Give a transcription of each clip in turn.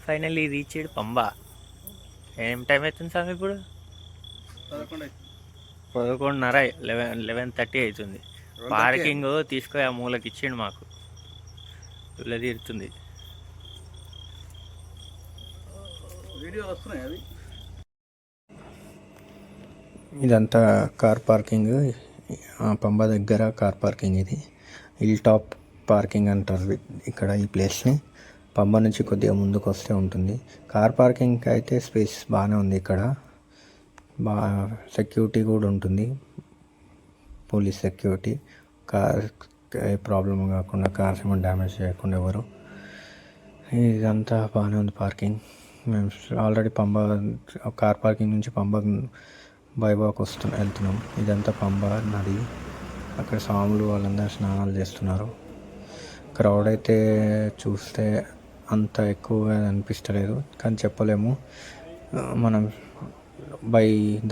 Finally reached Pamba. ఏం time అవుతుంది sir ఇప్పుడు? 11:30, 11:30 అవుతుంది. పార్కింగ్ తీసుకొని ఆ మూలకి ఇచ్చిండు మాకు. ఇలా తీరుతుంది. ఇదంతా కార్ పార్కింగ్. పంబా దగ్గర కార్ పార్కింగ్. ఇది హిల్ టాప్ పార్కింగ్ అంటారు ఇక్కడ ఈ ప్లేస్ని. పంబా నుంచి కొద్దిగా ముందుకు వస్తే ఉంటుంది. కార్ పార్కింగ్కి అయితే స్పేస్ బాగానే ఉంది ఇక్కడ. బాగా సెక్యూరిటీ కూడా ఉంటుంది, పోలీస్ సెక్యూరిటీ. కార్ ప్రాబ్లం కాకుండా, కార్స్ ఏమైనా డ్యామేజ్ చేయకుండా ఎవరు. ఇదంతా బాగానే ఉంది పార్కింగ్. మేము ఆల్రెడీ పంబా కార్ పార్కింగ్ నుంచి పంబా బైవాక్ వెళ్తున్నాం. ఇదంతా పంబా నది. అక్కడ స్వాములు వాళ్ళందరూ స్నానాలు చేస్తున్నారు. క్రౌడ్ అయితే చూస్తే అంత ఎక్కువగా అనిపిస్తలేదు, కానీ చెప్పలేము. మనం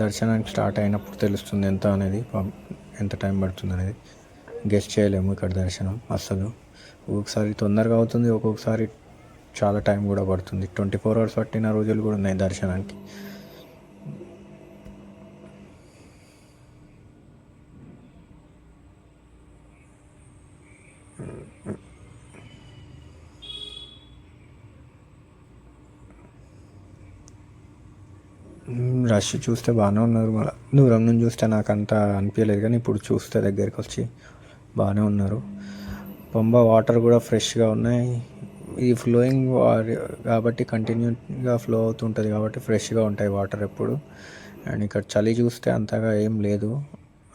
దర్శనానికి స్టార్ట్ అయినప్పుడు తెలుస్తుంది ఎంత అనేది, ఎంత టైం పడుతుంది అనేది. గెస్ట్ చేయలేము ఇక్కడ దర్శనం అస్సలు. ఒక్కొక్కసారి తొందరగా అవుతుంది, ఒక్కొక్కసారి చాలా టైం కూడా పడుతుంది. 24 hours పట్టిన రోజులు కూడా ఉన్నాయి దర్శనానికి. రష్ చూస్తే బాగానే ఉన్నారు. మళ్ళీ దూరం నుంచి చూస్తే నాకు అంత అనిపించలేదు, కానీ ఇప్పుడు చూస్తే దగ్గరికి వచ్చి బాగానే ఉన్నారు. పంబా వాటర్ కూడా ఫ్రెష్గా ఉన్నాయి. ఇది ఫ్లోయింగ్ కాబట్టి కంటిన్యూగా ఫ్లో అవుతుంటుంది కాబట్టి ఫ్రెష్గా ఉంటాయి వాటర్ ఎప్పుడు. అండ్ ఇక్కడ చలి చూస్తే అంతగా ఏం లేదు,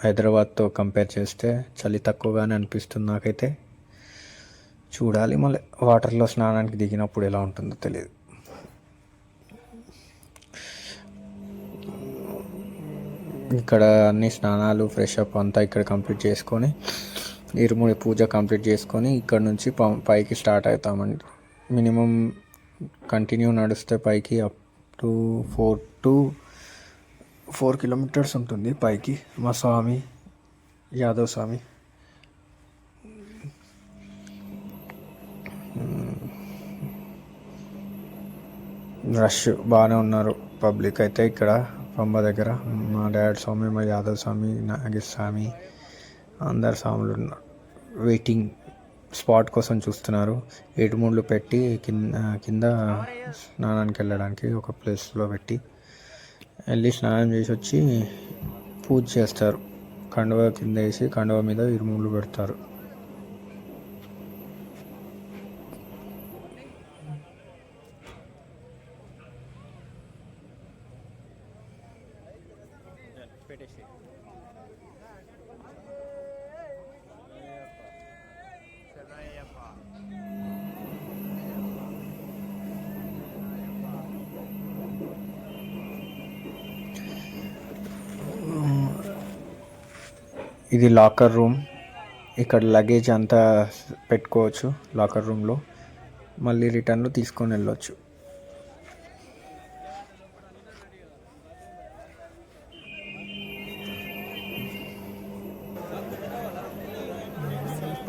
హైదరాబాద్తో కంపేర్ చేస్తే చలి తక్కువగానే అనిపిస్తుంది నాకైతే. చూడాలి మళ్ళీ వాటర్లో స్నానానికి దిగినప్పుడు ఎలా ఉంటుందో తెలియదు. ఇక్కడ అన్ని స్నానాలు, ఫ్రెష్ అప్ అంతా ఇక్కడ కంప్లీట్ చేసుకొని, ఇరుముడి పూజ కంప్లీట్ చేసుకొని ఇక్కడ నుంచి పైకి స్టార్ట్ అవుతామండి. మినిమం కంటిన్యూ నడిస్తే పైకి అప్ టు 4 kilometers ఉంటుంది పైకి. మా స్వామి యాదవ్ స్వామి. రష్ బాగానే ఉన్నారు పబ్లిక్ అయితే ఇక్కడ పంబా దగ్గర. మా డాడ్ స్వామి, మా యాదవ్ స్వామి, నాగేశ్ స్వామి, అందరు స్వాములు వెయిటింగ్ స్పాట్ కోసం చూస్తున్నారు. ఏడుముళ్ళు పెట్టి కింద స్నానానికి వెళ్ళడానికి ఒక ప్లేస్లో వెళ్ళి స్నానం చేసి వచ్చి పూజ చేస్తారు. కండువ కింద వేసి కండువ మీద ఇరుముళ్ళు పెడతారు. ఇది లాకర్ రూమ్. ఇక్కడ లగేజ్ అంతా పెట్టుకోవచ్చు లాకర్ రూమ్లో. మళ్ళీ రిటర్న్లో తీసుకొని వెళ్ళొచ్చు.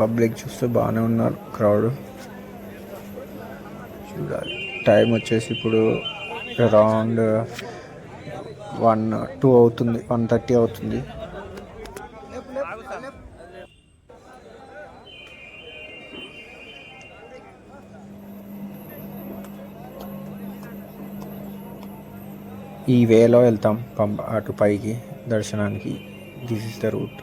పబ్లిక్ చూస్తే బాగానే ఉన్నారు, క్రౌడ్. చూడాలి. టైం వచ్చేసి ఇప్పుడు అరౌండ్ 1-2 అవుతుంది, 1:30 అవుతుంది. ఈ వేలో వెళ్తాం అటు పైకి దర్శనానికి. This is the route.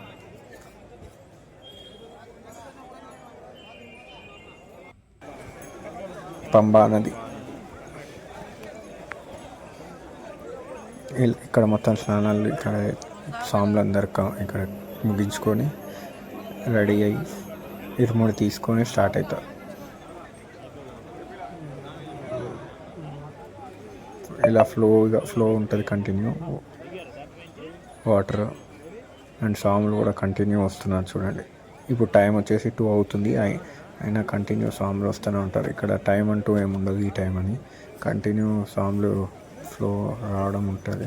Pamba నది. ఇక్కడ మొత్తం స్నానాలు ఇక్కడ స్వాములందరూ ఇక్కడ ముగించుకొని రెడీ అయ్యి ఇరుముడి తీసుకొని స్టార్ట్ అవుతారు. ఇలా ఫ్లో ఉంటుంది కంటిన్యూ వాటర్. అండ్ స్వాములు కూడా కంటిన్యూ వస్తున్నారు చూడండి. ఇప్పుడు టైం వచ్చేసి 2 అవుతుంది, అయినా కంటిన్యూ స్వాములు వస్తూనే ఉంటారు. ఇక్కడ టైం అంటూ ఏముండదు, ఈ టైం అని. కంటిన్యూ స్వాములు ఫ్లో రావడం ఉంటుంది.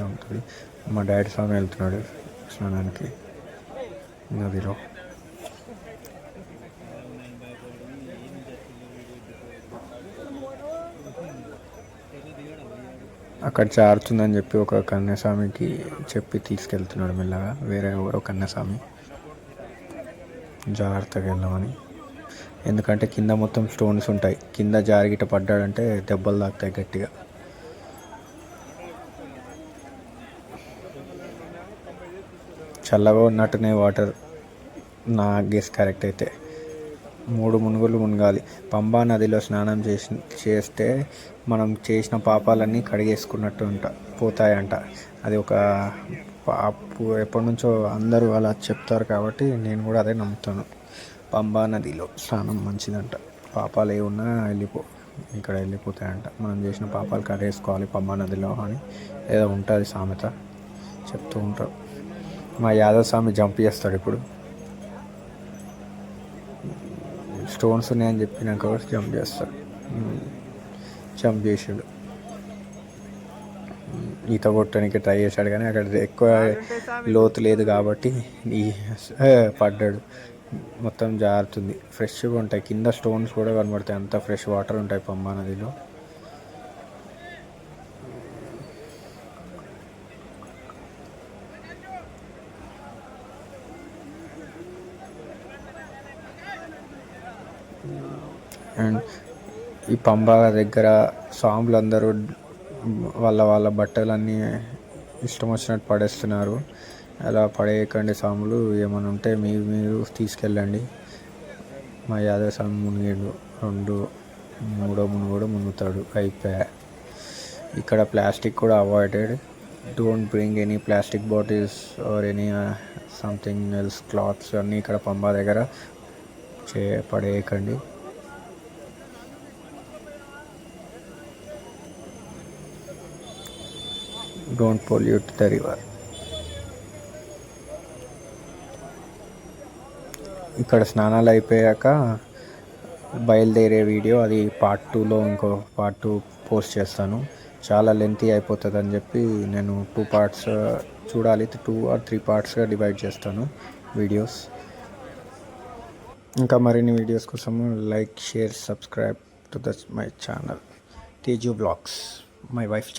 మా డాడీ స్వామి వెళ్తున్నాడు స్నానానికి నదిలో. అక్కడ జారుతుందని చెప్పి ఒక కన్యాస్వామికి చెప్పి తీసుకెళ్తున్నాడు మెల్లగా. వేరే ఎవరో కన్యాస్వామి జాగ్రత్తగా వెళ్ళమని. ఎందుకంటే కింద మొత్తం స్టోన్స్ ఉంటాయి, కింద జారిగిట పడ్డాడంటే దెబ్బలు తాకుతాయి గట్టిగా. చల్లగా ఉన్నట్టునే వాటర్, నా గెస్ కరెక్ట్ అయితే. 3 మునుగులు మునగాలి. పంబా నదిలో స్నానం చేస్తే మనం చేసిన పాపాలన్నీ కడిగేసుకున్నట్టు పోతాయంట. అది ఒక ఎప్పటి నుంచో అందరూ అలా చెప్తారు కాబట్టి నేను కూడా అదే నమ్ముతాను. పంబా నదిలో స్నానం మంచిదంట. పాపాలు ఏమున్నా ఇక్కడ వెళ్ళిపోతాయంట. మనం చేసిన పాపాలు కడిగేసుకోవాలి పంబా నదిలో అని ఏదో ఉంటుంది సామెత, చెప్తూ ఉంటారు. మా యాదవ్ స్వామి జంప్ చేస్తాడు ఇప్పుడు. స్టోన్స్ ఉన్నాయని చెప్పినాక జంప్ చేస్తాడు. జంప్ చేసాడు, ఈత కొట్టడానికి ట్రై చేశాడు కానీ అక్కడ ఎక్కువ లోతు లేదు కాబట్టి పడ్డాడు. మొత్తం జారుతుంది. ఫ్రెష్గా ఉంటాయి కింద, స్టోన్స్ కూడా కనబడతాయి, అంత ఫ్రెష్ వాటర్ ఉంటాయి పంబా నదిలో. అండ్ ఈ పంబా దగ్గర స్వాములు అందరూ వాళ్ళ బట్టలన్నీ ఇష్టం వచ్చినట్టు పడేస్తున్నారు. అలా పడేయకండి స్వాములు, ఏమైనా ఉంటే మీరు తీసుకెళ్ళండి. మా యాదవ్ స్వామి మునిగాడు, 2 మునుగుడు మునుగుతాడు, అయిపోయా. ఇక్కడ ప్లాస్టిక్ కూడా avoided. Don't bring any plastic bottles or any something else, clothes అన్నీ ఇక్కడ పంబా దగ్గర పడేయకండి. Don't pollute the river. ఇక్కడ స్నానాలు అయిపోయాక బయలుదేరే వీడియో, అది పార్ట్ 2లో ఇంకో పార్ట్ 2 పోస్ట్ చేస్తాను. చాలా లెంతీ అయిపోతుంది అని చెప్పి నేను 2 పార్ట్స్ చూడాలి, 2 or 3 పార్ట్స్గా డివైడ్ చేస్తాను వీడియోస్. ఇంకా మరిన్ని వీడియోస్ కోసం like, share, subscribe to my channel Teju blogs, my wife.